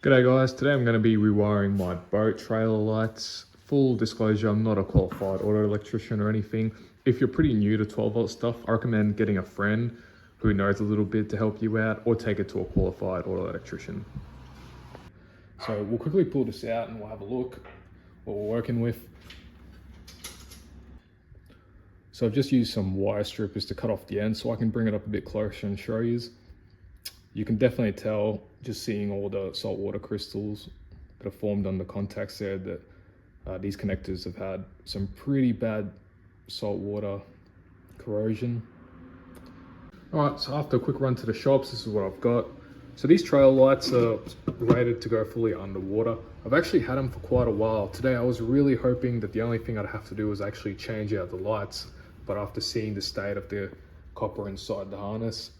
G'day guys, today I'm going to be rewiring my boat trailer lights. Full disclosure, I'm not a qualified auto electrician or anything. If you're pretty new to 12 volt stuff, I recommend getting a friend who knows a little bit to help you out, or take it to a qualified auto electrician. So we'll quickly pull this out and we'll have a look what we're working with. So I've just used some wire strippers to cut off the end so I can bring it up a bit closer and show you. You can definitely tell just seeing all the saltwater crystals that are formed on the contacts there that these connectors have had some pretty bad saltwater corrosion. All right, so after a quick run to the shops, this is what I've got. So these trail lights are rated to go fully underwater. I've actually had them for quite a while. Today I was really hoping that the only thing I'd have to do was actually change out the lights, but after seeing the state of the copper inside the harness,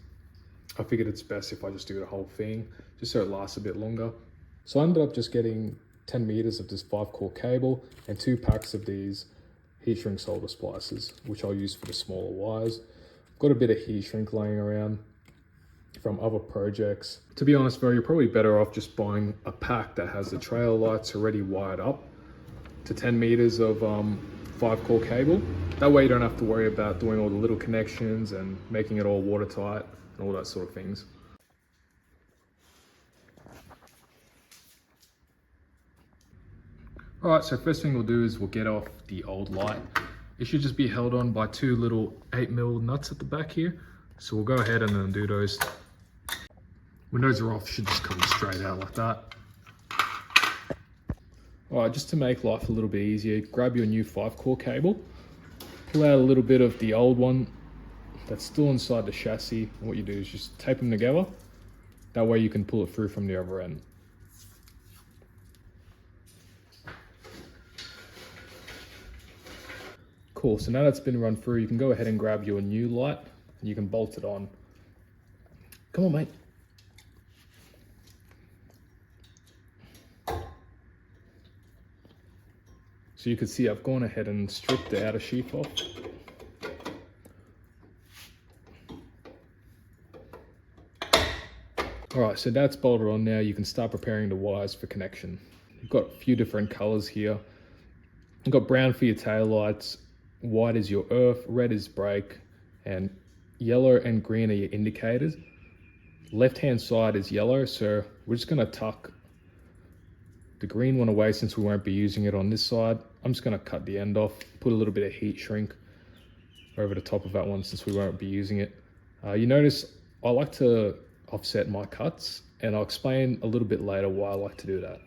I figured it's best if I just do the whole thing, just so it lasts a bit longer. So I ended up just getting 10 meters of this 5-core cable and 2 packs of these heat shrink solder splicers, which I'll use for the smaller wires. I've got a bit of heat shrink laying around from other projects. To be honest though, you're probably better off just buying a pack that has the trail lights already wired up to 10 meters of 5-core cable. That way you don't have to worry about doing all the little connections and making it all watertight and all that sort of things. All right, so first thing we'll do is we'll get off the old light. It should just be held on by 2 little 8mm nuts at the back here. So we'll go ahead and undo those. When those are off, should just come straight out like that. All right, just to make life a little bit easier, grab your new 5-core cable, pull out a little bit of the old one that's still inside the chassis. And what you do is just tape them together. That way you can pull it through from the other end. Cool, so now that's been run through, you can go ahead and grab your new light and you can bolt it on. Come on, mate. So you can see I've gone ahead and stripped the outer sheath off. All right, so that's bolted on now. You can start preparing the wires for connection. You've got a few different colors here. You've got brown for your tail lights, white is your earth, red is brake, and yellow and green are your indicators. Left-hand side is yellow, so we're just gonna tuck the green one away since we won't be using it on this side. I'm just gonna cut the end off, put a little bit of heat shrink over the top of that one since we won't be using it. You notice I like to offset my cuts, and I'll explain a little bit later why I like to do that.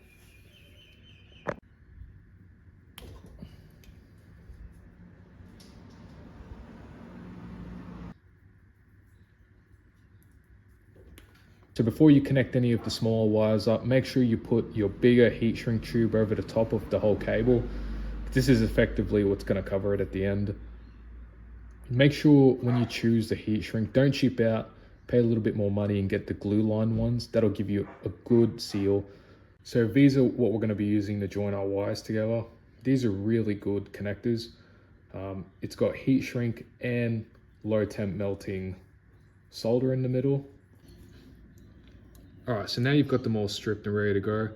So before you connect any of the smaller wires up, make sure you put your bigger heat shrink tube over the top of the whole cable. This is effectively what's going to cover it at the end. Make sure when you choose the heat shrink, don't cheap out. Pay a little bit more money and get the glue line ones. That'll give you a good seal. So these are what we're going to be using to join our wires together. These are really good connectors. It's got heat shrink and low temp melting solder in the middle. All right, so now you've got them all stripped and ready to go.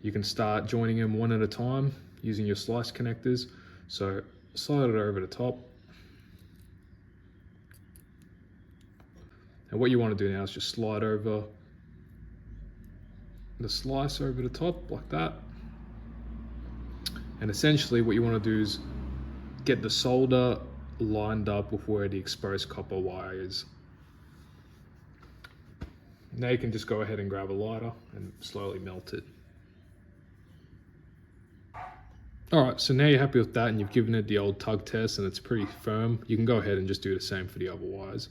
You can start joining them one at a time using your slice connectors. So slide it over the top. And what you want to do now is just slide over the slice over the top like that. And essentially what you want to do is get the solder lined up with where the exposed copper wire is. Now you can just go ahead and grab a lighter and slowly melt it. All right, so now you're happy with that and you've given it the old tug test and it's pretty firm. You can go ahead and just do the same for the other wires.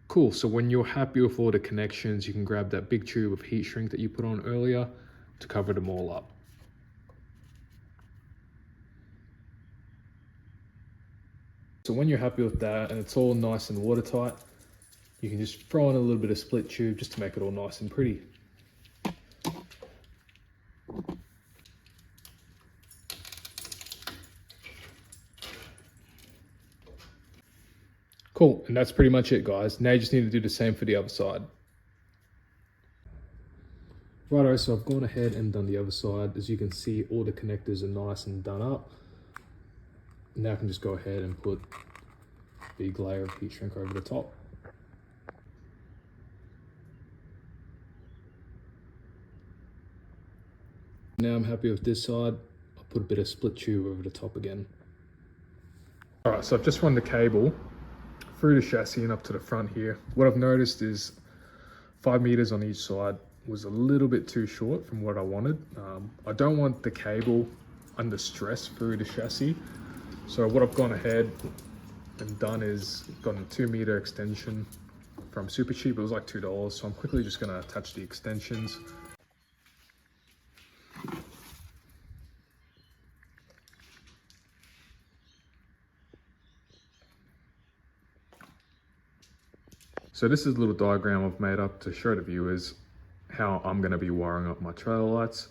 Cool, so when you're happy with all the connections, you can grab that big tube of heat shrink that you put on earlier to cover them all up. So when you're happy with that and it's all nice and watertight, you can just throw in a little bit of split tube just to make it all nice and pretty. Cool, and that's pretty much it, guys. Now you just need to do the same for the other side. Righto, so I've gone ahead and done the other side. As you can see, all the connectors are nice and done up. Now I can just go ahead and put a big layer of heat shrink over the top. Now I'm happy with this side. I'll put a bit of split tube over the top again. All right, so I've just run the cable through the chassis and up to the front here. What I've noticed is 5 meters on each side was a little bit too short from what I wanted. I don't want the cable under stress through the chassis. So what I've gone ahead and done is gotten a 2 meter extension from super cheap. It was like $2. So I'm quickly just gonna attach the extensions. So this is a little diagram I've made up to show the viewers how I'm going to be wiring up my trailer lights.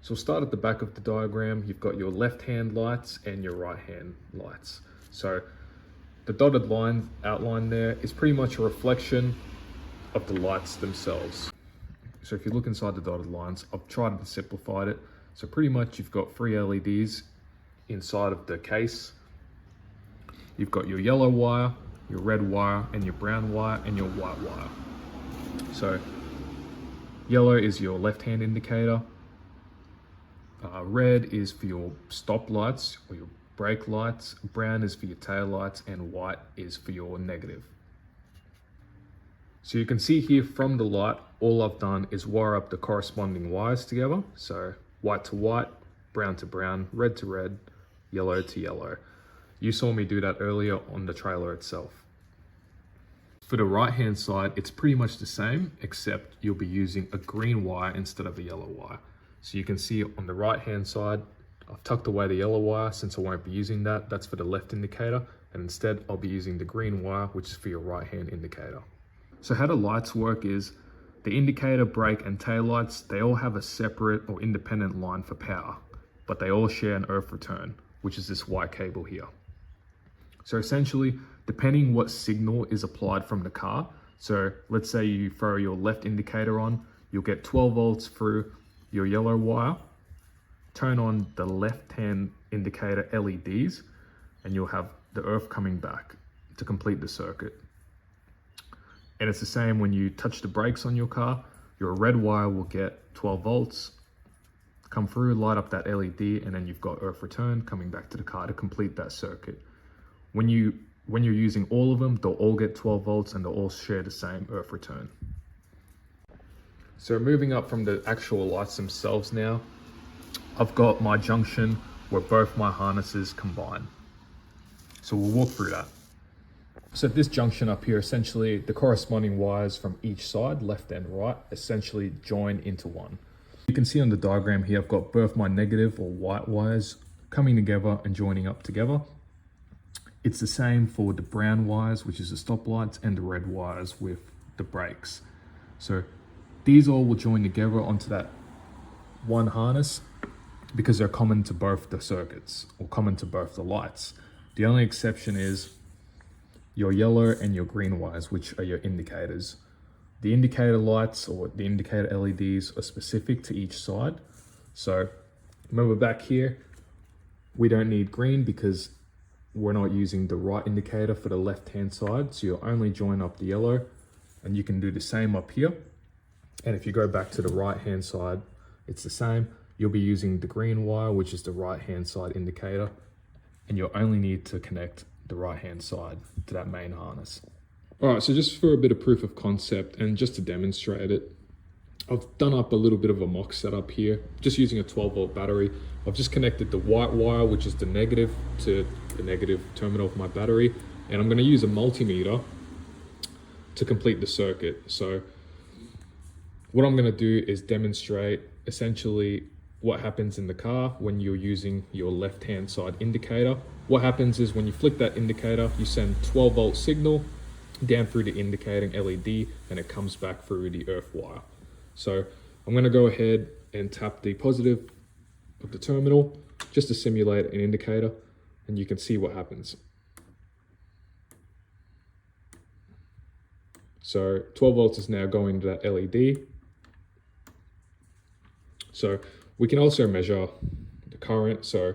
So we'll start at the back of the diagram. You've got your left hand lights and your right hand lights. So the dotted line outline there is pretty much a reflection of the lights themselves. So if you look inside the dotted lines, I've tried to simplify it. So pretty much you've got 3 LEDs inside of the case. You've got your yellow wire, your red wire, and your brown wire, and your white wire. So yellow is your left-hand indicator, red is for your stop lights or your brake lights, brown is for your tail lights, and white is for your negative. So you can see here from the light, all I've done is wire up the corresponding wires together. So white to white, brown to brown, red to red, yellow to yellow. You saw me do that earlier on the trailer itself. For the right hand side, it's pretty much the same, except you'll be using a green wire instead of a yellow wire. So you can see on the right hand side, I've tucked away the yellow wire since I won't be using that. That's for the left indicator. And instead I'll be using the green wire, which is for your right hand indicator. So how the lights work is the indicator, brake, and tail lights, they all have a separate or independent line for power, but they all share an earth return, which is this white cable here. So essentially, depending what signal is applied from the car, so let's say you throw your left indicator on, you'll get 12 volts through your yellow wire, turn on the left-hand indicator LEDs, and you'll have the earth coming back to complete the circuit. And it's the same when you touch the brakes on your car, your red wire will get 12 volts, come through, light up that LED, and then you've got earth return coming back to the car to complete that circuit. When you're using all of them, they'll all get 12 volts and they'll all share the same earth return. So moving up from the actual lights themselves now, I've got my junction where both my harnesses combine. So we'll walk through that. So this junction up here, essentially the corresponding wires from each side, left and right, essentially join into one. You can see on the diagram here, I've got both my negative or white wires coming together and joining up together. It's the same for the brown wires, which is the stop lights, and the red wires with the brakes. So these all will join together onto that one harness because they're common to both the circuits or common to both the lights. The only exception is your yellow and your green wires, which are your indicators. The indicator lights or the indicator LEDs are specific to each side. So remember back here, we don't need green because we're not using the right indicator for the left hand side. So you'll only join up the yellow, and you can do the same up here. And if you go back to the right hand side, it's the same. You'll be using the green wire, which is the right hand side indicator, and you'll only need to connect the right hand side to that main harness. All right, so just for a bit of proof of concept and just to demonstrate it, I've done up a little bit of a mock setup here, just using a 12 volt battery. I've just connected the white wire, which is the negative, to the negative terminal of my battery. And I'm gonna use a multimeter to complete the circuit. So what I'm gonna do is demonstrate essentially what happens in the car when you're using your left-hand side indicator. What happens is when you flick that indicator, you send 12 volt signal down through the indicating LED, and it comes back through the earth wire. So I'm gonna go ahead and tap the positive of the terminal just to simulate an indicator, and you can see what happens. So 12 volts is now going to that LED. So we can also measure the current. So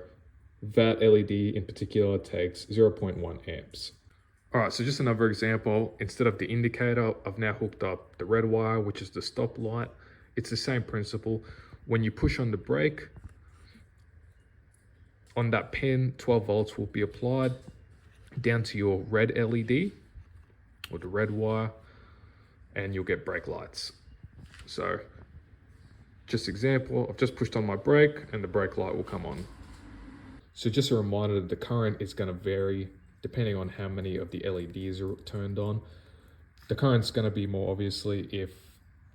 that LED in particular takes 0.1 amps. All right, so just another example. Instead of the indicator, I've now hooked up the red wire, which is the stop light. It's the same principle. When you push on the brake, on that pin, 12 volts will be applied down to your red LED or the red wire, and you'll get brake lights. So just example, I've just pushed on my brake and the brake light will come on. So just a reminder that the current is going to vary depending on how many of the LEDs are turned on. The current's going to be more obviously if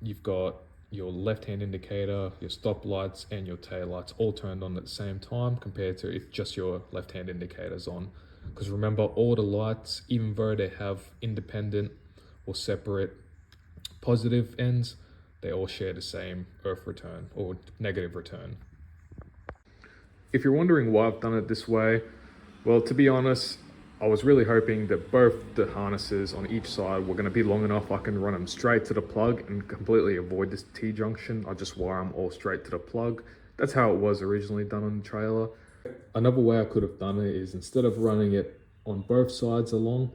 you've got your left-hand indicator, your stop lights, and your tail lights all turned on at the same time compared to if just your left-hand indicator's on. Because remember, all the lights, even though they have independent or separate positive ends, they all share the same earth return or negative return. If you're wondering why I've done it this way, well, to be honest, I was really hoping that both the harnesses on each side were going to be long enough I can run them straight to the plug and completely avoid this T-junction. I just wire them all straight to the plug. That's how it was originally done on the trailer. Another way I could have done it is instead of running it on both sides along,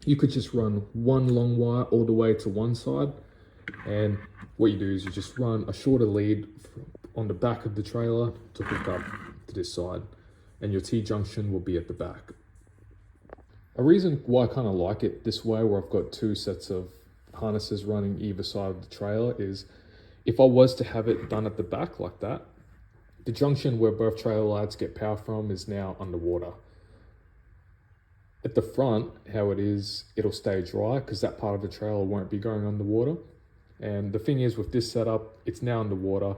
you could just run one long wire all the way to one side. And what you do is you just run a shorter lead on the back of the trailer to hook up to this side, and your T-junction will be at the back. A reason why I kind of like it this way, where I've got two sets of harnesses running either side of the trailer, is if I was to have it done at the back like that, the junction where both trailer lights get power from is now underwater. At the front, how it is, it'll stay dry because that part of the trailer won't be going underwater. And the thing is, with this setup, it's now underwater.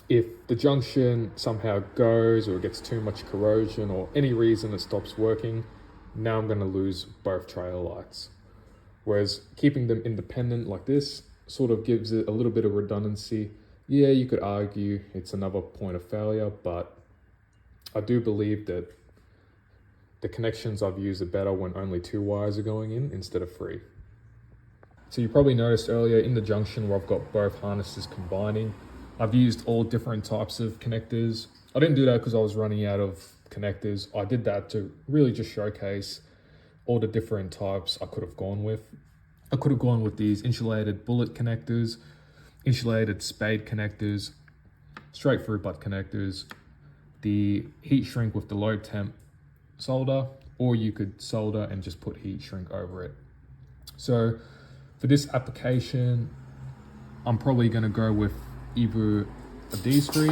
If the junction somehow goes or it gets too much corrosion or any reason it stops working, now I'm going to lose both trailer lights. Whereas keeping them independent like this sort of gives it a little bit of redundancy. Yeah, you could argue it's another point of failure, but I do believe that the connections I've used are better when only 2 wires are going in instead of 3. So you probably noticed earlier in the junction where I've got both harnesses combining, I've used all different types of connectors. I didn't do that because I was running out of connectors. I did that to really just showcase all the different types I could have gone with. I could have gone with these insulated bullet connectors, insulated spade connectors, straight through butt connectors, the heat shrink with the low temp solder, or you could solder and just put heat shrink over it. So for this application, I'm probably going to go with either of these 3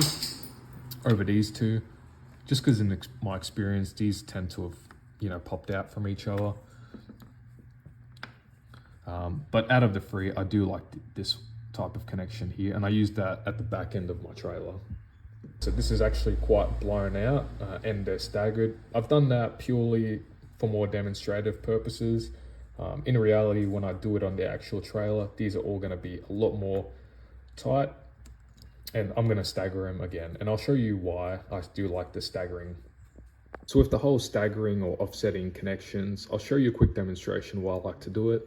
over these 2, just because in my experience, these tend to have, popped out from each other. But out of the 3, I do like this type of connection here, and I use that at the back end of my trailer. So this is actually quite blown out and they're staggered. I've done that purely for more demonstrative purposes. In reality, when I do it on the actual trailer, these are all going to be a lot more tight, and I'm going to stagger them again. And I'll show you why I do like the staggering. So with the whole staggering or offsetting connections, I'll show you a quick demonstration why I like to do it.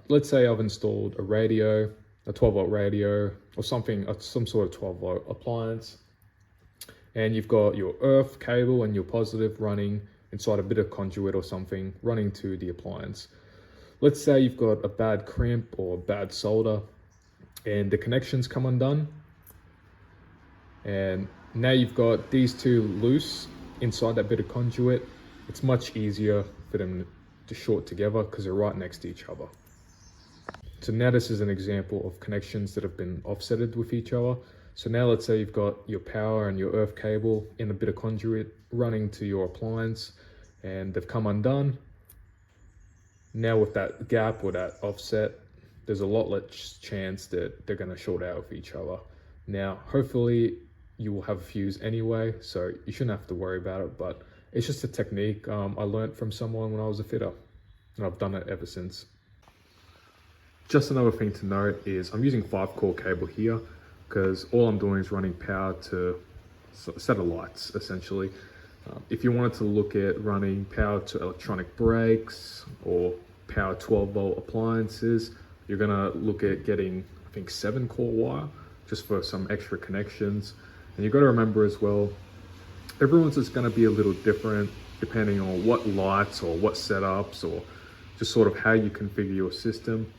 Let's say I've installed a radio, a 12 volt radio or something, some sort of 12 volt appliance, and you've got your earth cable and your positive running inside a bit of conduit or something running to the appliance. Let's say you've got a bad crimp or bad solder and the connections come undone, and now you've got these 2 loose inside that bit of conduit. It's much easier for them to short together because they're right next to each other. So now this is an example of connections that have been offsetted with each other. So now let's say you've got your power and your earth cable in a bit of conduit running to your appliance and they've come undone. Now with that gap or that offset, there's a lot less chance that they're going to short out with each other. Now, hopefully you will have a fuse anyway, so you shouldn't have to worry about it, but it's just a technique I learned from someone when I was a fitter, and I've done it ever since. Just another thing to note is I'm using 5-core cable here because all I'm doing is running power to a set of lights, essentially. If you wanted to look at running power to electronic brakes or power 12-volt appliances, you're gonna look at getting, I think, 7-core wire, just for some extra connections. And you've got to remember as well, everyone's is gonna be a little different depending on what lights or what setups or just sort of how you configure your system.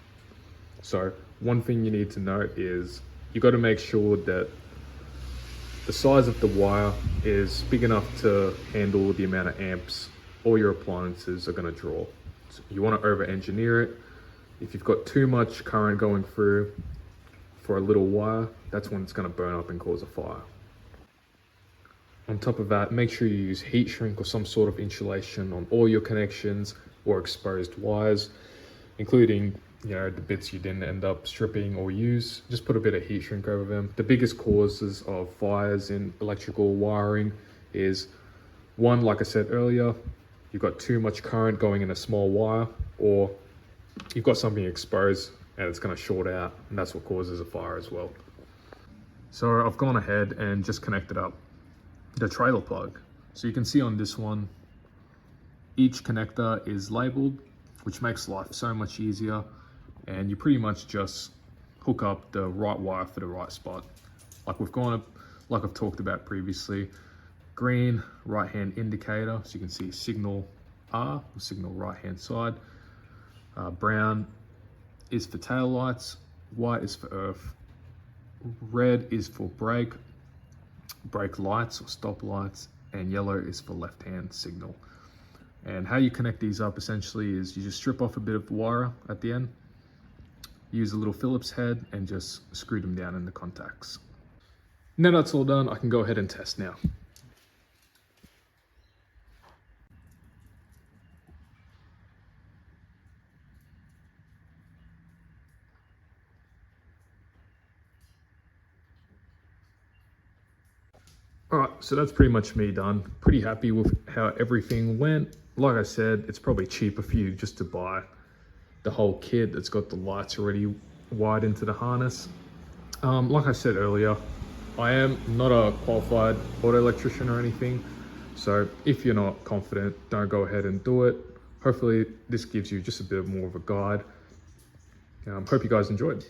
So one thing you need to note is you got to make sure that the size of the wire is big enough to handle the amount of amps all your appliances are going to draw. So you want to over engineer it. If you've got too much current going through for a little wire, that's when it's going to burn up and cause a fire. On top of that, make sure you use heat shrink or some sort of insulation on all your connections or exposed wires, including the bits you didn't end up stripping or use. Just put a bit of heat shrink over them. The biggest causes of fires in electrical wiring is, one, like I said earlier, you've got too much current going in a small wire, or you've got something exposed and it's going to short out, and that's what causes a fire as well. So I've gone ahead and just connected up the trailer plug. So you can see on this one, each connector is labeled, which makes life so much easier. And you pretty much just hook up the right wire for the right spot. Like I've talked about previously. Green, right hand indicator, so you can see signal R, or signal right hand side. Brown is for tail lights, white is for earth, red is for brake lights or stop lights, and yellow is for left hand signal. And how you connect these up essentially is you just strip off a bit of the wire at the end, use a little Phillips head and just screw them down in the contacts. Now that's all done, I can go ahead and test now. All right, so that's pretty much me done. Pretty happy with how everything went. Like I said, it's probably cheaper for you just to buy the whole kit that's got the lights already wired into the harness. Like I said earlier, I am not a qualified auto electrician or anything. So if you're not confident, don't go ahead and do it. Hopefully this gives you just a bit more of a guide. Hope you guys enjoyed.